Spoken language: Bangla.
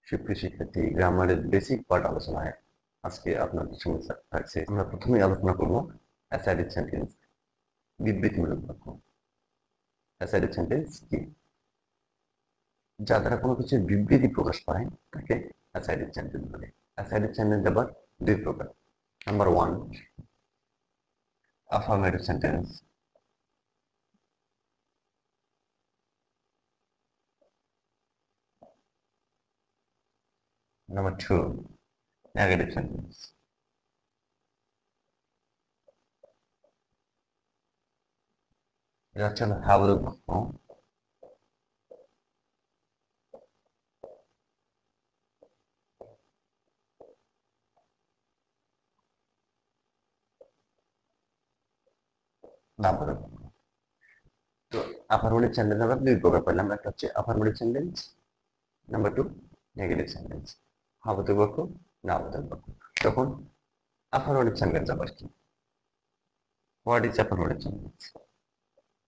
সুপ্রিয় শিক্ষার্থী, গ্রামারের বেসিক পার্ট আলোচনায় আজকে আপনাদের সঙ্গে থাকছে। আমরা প্রথমেই আলোচনা করব অ্যাসাইডেড সেন্টেন্স, বিবৃতিমূলক বাক্য। অ্যাসাইডেড সেন্টেন্স কি? যা দ্বারা কোনো কিছুর বিবৃতি প্রকাশ পায় তাকে অ্যাসাইডেড সেন্টেন্স বলে। অ্যাসাইডেড সেন্টেন্স আবার দুই প্রকার। Number 1, affirmative sentence. Number 2, negative sentence. এটা হচ্ছে হাবুড়ো বাক্য। নাম্বার, তো affirmative sentence আমরা দুই প্রকার পেলাম। একটা হচ্ছে affirmative sentence, number 2 negative sentence. হাবুতে বাক্য, নাবুতে বাক্য। তখন affirmative sentence আবার কি? What is affirmative sentence?